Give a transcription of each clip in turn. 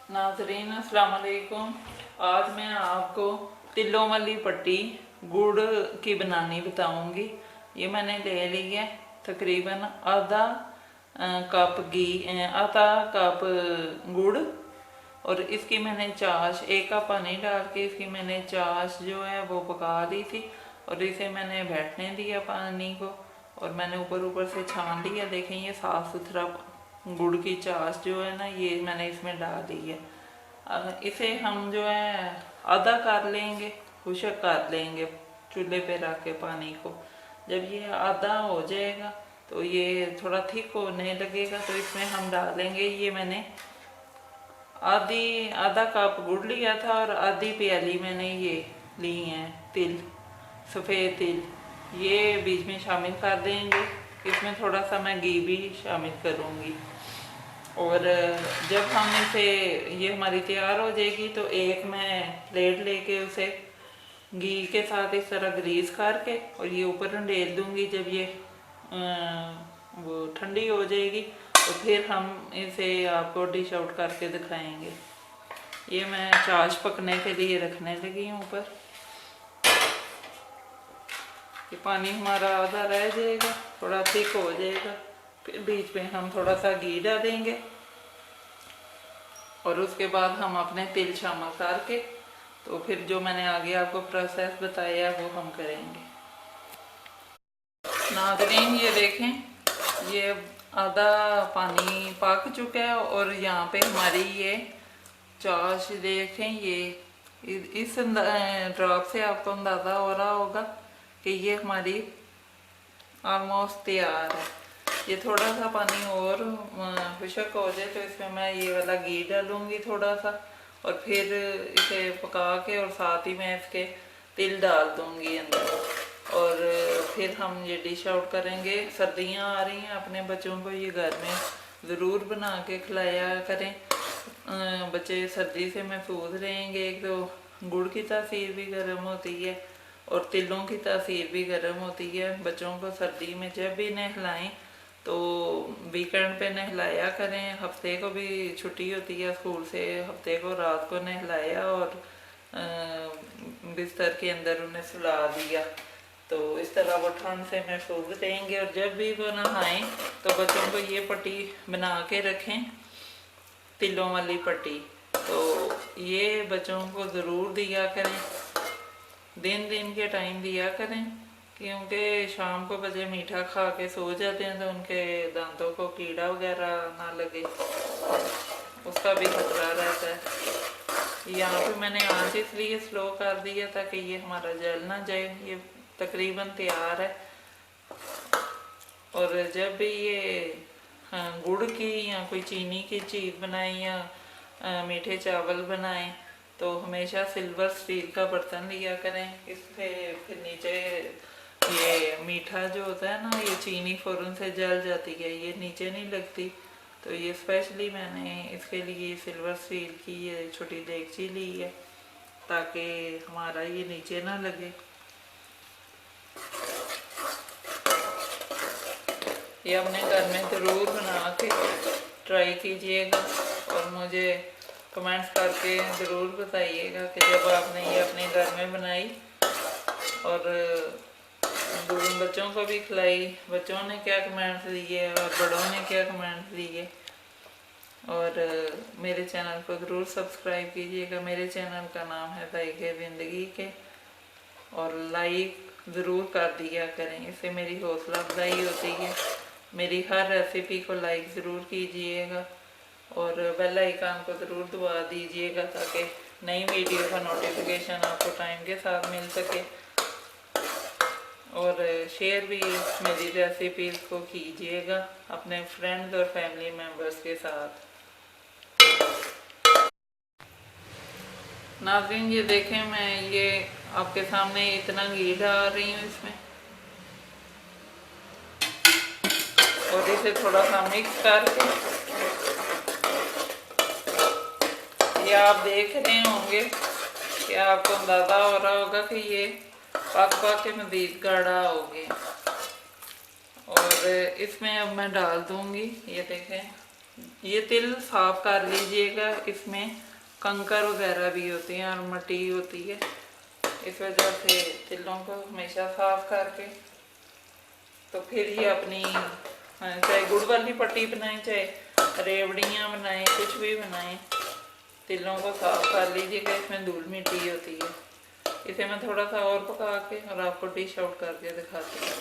नाजरीन अस्सलाम वालेकुम। आज मैं आपको तिलों वाली पट्टी गुड़ की बनानी बताऊंगी। ये मैंने ले ली है तकरीबन आधा कप आधा कप गुड़, और इसकी मैंने चाश 1 कप पानी डाल के इसकी मैंने चाश जो है वो पका ली थी, और इसे मैंने बैठने दिया पानी को, और मैंने ऊपर ऊपर से छान लिया। देखें ये साफ़ सुथरा गुड़ की चाश जो है ना, ये मैंने इसमें डाल दी है। इसे हम जो है आधा कर लेंगे, खुशक कर लेंगे चूल्हे पे रख के पानी को। जब ये आधा हो जाएगा तो ये थोड़ा थिक होने लगेगा, तो इसमें हम डालेंगे, ये मैंने आधा कप गुड़ लिया था और आधी प्याली मैंने ये ली हैं तिल, सफ़ेद तिल, ये बीच में शामिल कर देंगे। इसमें थोड़ा सा मैं घी भी शामिल करूँगी। और जब हम इसे ये हमारी तैयार हो जाएगी तो एक मैं प्लेट लेके उसे घी के साथ इस तरह ग्रीस करके और ये ऊपर अंडेल दूँगी। जब ये वो ठंडी हो जाएगी तो फिर हम इसे आपको डिश आउट करके दिखाएंगे। ये मैं चाश पकने के लिए रखने लगी हूँ ऊपर। ये पानी हमारा आधा रह जाएगा, थोड़ा थिक हो जाएगा, फिर बीच में हम थोड़ा सा घी डालेंगे और उसके बाद हम अपने तिल शामिल करके तो फिर जो मैंने आगे आपको प्रोसेस बताया वो हम करेंगे। नाज़रीन ये देखें, ये आधा पानी पक चुका है और यहाँ पे हमारी ये चाश देखें, ये इस ड्रॉप से आपको अंदाज़ा हो रहा होगा कि ये हमारी ऑलमोस्ट तैयार है। ये थोड़ा सा पानी और खुशक हो जाए तो इसमें मैं ये वाला घी डालूँगी थोड़ा सा, और फिर इसे पका के और साथ ही मैं इसके तिल डाल दूँगी अंदर, और फिर हम ये डिश आउट करेंगे। सर्दियाँ आ रही हैं, अपने बच्चों को ये घर में ज़रूर बना के खिलाया करें। बच्चे सर्दी से महफूज रहेंगे। एक तो गुड़ की तासीर भी गर्म होती है और तिलों की तासीर भी गर्म होती है। बच्चों को सर्दी में जब भी नहलाएं तो वीकेंड पे नहलाया करें। हफ्ते को भी छुट्टी होती है स्कूल से, हफ्ते को रात को नहलाया और बिस्तर के अंदर उन्हें सुला दिया, तो इस तरह वो ठंड से महफूज रहेंगे। और जब भी वो नहाएं तो बच्चों को ये पट्टी बना के रखें, तिलों वाली पट्टी, तो ये बच्चों को ज़रूर दिया करें, दिन के टाइम दिया करें, क्योंकि शाम को बच्चे मीठा खा के सो जाते हैं तो उनके दांतों को कीड़ा वगैरह ना लगे, उसका भी खतरा रहता है। यहाँ पे मैंने आंच इसलिए स्लो कर दिया था कि ये हमारा जल ना जाए। ये तकरीबन तैयार है। और जब भी ये गुड़ की या कोई चीनी की चीज़ बनाएं या मीठे चावल बनाएं तो हमेशा सिल्वर स्टील का बर्तन लिया करें। इससे फिर नीचे ये मीठा जो होता है ना, ये चीनी फ़ौरन से जल जाती है, ये नीचे नहीं लगती। तो ये स्पेशली मैंने इसके लिए सिल्वर स्टील की ये छोटी देगची ली है ताकि हमारा ये नीचे ना लगे। ये अपने घर में ज़रूर बना के ट्राई कीजिएगा और मुझे कमेंट्स करके ज़रूर बताइएगा कि जब आपने ये अपने घर में बनाई और बच्चों को भी खिलाई, बच्चों ने क्या कमेंट्स दिए और बड़ों ने क्या कमेंट्स दिए। और मेरे चैनल को ज़रूर सब्सक्राइब कीजिएगा। मेरे चैनल का नाम है ज़ायक़े ज़िंदगी के, और लाइक ज़रूर कर दिया करें, इससे मेरी हौसला अफजाई होती है। मेरी हर रेसिपी को लाइक ज़रूर कीजिएगा और बेल आइकन को ज़रूर दबा दीजिएगा ताकि नई वीडियो का नोटिफिकेशन आपको टाइम के साथ मिल सके। और शेयर भी मेरी रेसिपीज़ को कीजिएगा अपने फ्रेंड्स और फैमिली मेम्बर्स के साथ। नाज़रीन ये देखें, मैं ये आपके सामने इतना घी डाल रही हूँ इसमें, और इसे थोड़ा सा मिक्स करके ये आप देख रहे होंगे कि आपको अंदाज़ा हो रहा होगा कि ये पक के मज़ीद गाढ़ा हो गया। और इसमें अब मैं डाल दूँगी, ये देखें ये तिल साफ कर लीजिएगा, इसमें कंकर वगैरह भी होते हैं और मिट्टी होती है, इस वजह से तिलों को हमेशा साफ करके तो फिर ये अपनी चाहे गुड़ वाली पट्टी बनाएं, चाहे रेवड़ियाँ बनाएं, कुछ भी बनाएं, तिलों को साफ कर लीजिएगा, इसमें धूल मिट्टी होती है। इसे मैं थोड़ा सा और पका के और आपको डिश आउट करके दिखाती हूँ।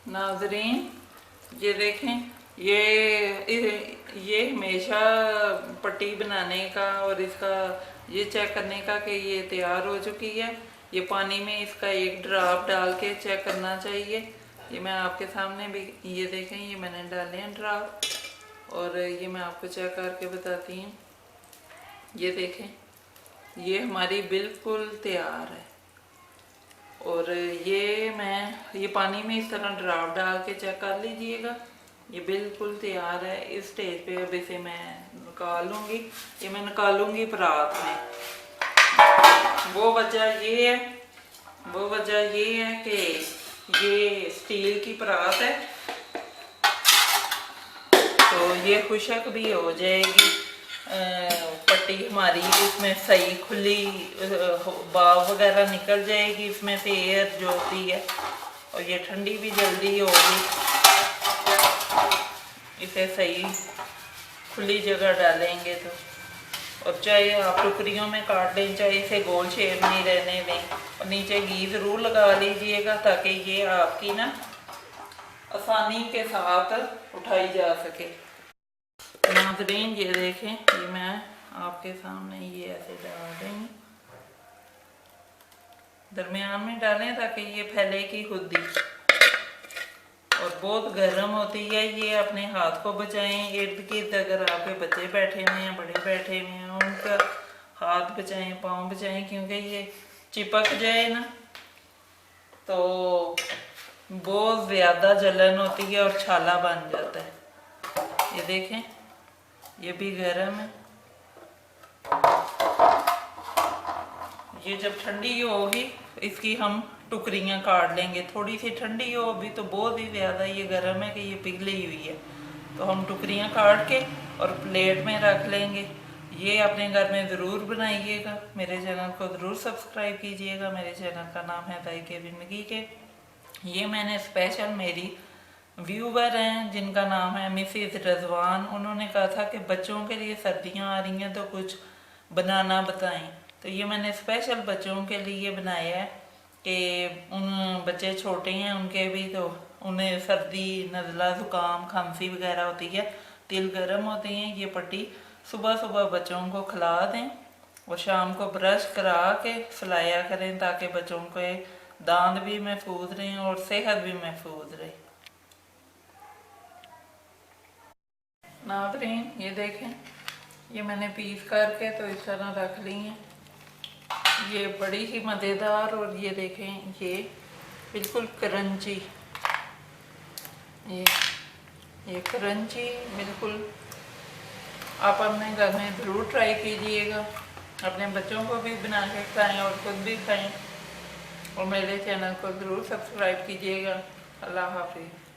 नाजरीन ये देखें, ये हमेशा पट्टी बनाने का और इसका ये चेक करने का कि ये तैयार हो चुकी है, ये पानी में इसका एक ड्रॉप डाल के चेक करना चाहिए। ये मैं आपके सामने भी, ये देखें, ये मैंने डाले हैं ड्रॉप और ये मैं आपको चेक करके बताती हूँ। ये देखें, ये हमारी बिल्कुल तैयार है और ये पानी में इस तरह ड्रॉप डाल के चेक कर लीजिएगा, ये बिल्कुल तैयार है। इस स्टेज पे अब इसे मैं निकालूंगी, ये मैं निकालूंगी परात में। वो वजह ये है कि ये स्टील की परात है तो ये खुशक भी हो जाएगी, पट्टी हमारी इसमें सही खुली भाप वगैरह निकल जाएगी, इसमें से एयर जो होती है, और ये ठंडी भी जल्दी होगी। इसे सही खुली जगह डालेंगे तो, और चाहे आप टुकड़ियों में काट लें, चाहे इसे गोल शेप नहीं रहने दें, और नीचे घी ज़रूर लगा लीजिएगा ताकि ये आपकी ना आसानी के साथ उठाई जा सके। नाज़रीन ये देखें, ये मैं आपके सामने ये ऐसे डाल देंगे, दरमियान में डालें ताकि ये फैले की खुद ही, और बहुत गर्म होती है ये, अपने हाथ को बचाएं। इर्द गिर्द अगर आपके बच्चे बैठे हुए हैं, बड़े बैठे हुए हैं, उनका हाथ बचाएं, पाँव बचाएं, क्योंकि ये चिपक जाए ना तो बहुत ज़्यादा जलन होती है और छाला बन जाता है। ये देखें, ये भी गर्म है। ये जब ठंडी होगी इसकी हम टुकड़ियाँ काट लेंगे, थोड़ी सी ठंडी हो, अभी तो बहुत ही ज़्यादा ये गर्म है कि ये पिघली हुई है, तो हम टुकड़ियाँ काट के और प्लेट में रख लेंगे। ये अपने घर में ज़रूर बनाइएगा, मेरे चैनल को ज़रूर सब्सक्राइब कीजिएगा। मेरे चैनल का नाम है ज़ायके ज़िंदगी के। ये मैंने स्पेशल, मेरी व्यूवर हैं जिनका नाम है मिसेस रजवान, उन्होंने कहा था कि बच्चों के लिए सर्दियाँ आ रही हैं तो कुछ बनाना बताएं, तो ये मैंने स्पेशल बच्चों के लिए बनाया है कि उन बच्चे छोटे हैं, उनके भी तो उन्हें सर्दी, नज़ला, ज़ुकाम, खांसी वगैरह होती है, तिल गर्म होते हैं। ये पट्टी सुबह सुबह बच्चों को खिला दें और शाम को ब्रश करा के सुलाया करें ताकि बच्चों के दांत भी महफूज रहें और सेहत भी महफूज रहे। नाज़रीन ये देखें, ये मैंने पीस करके तो इस तरह रख ली हैं, ये बड़ी ही मज़ेदार, और ये देखें ये बिल्कुल क्रंची, ये क्रंची बिल्कुल। आप अपने घर में ज़रूर ट्राई कीजिएगा, अपने बच्चों को भी बना के खाएँ और खुद भी खाएँ, और मेरे चैनल को ज़रूर सब्सक्राइब कीजिएगा। अल्लाह हाफिज़।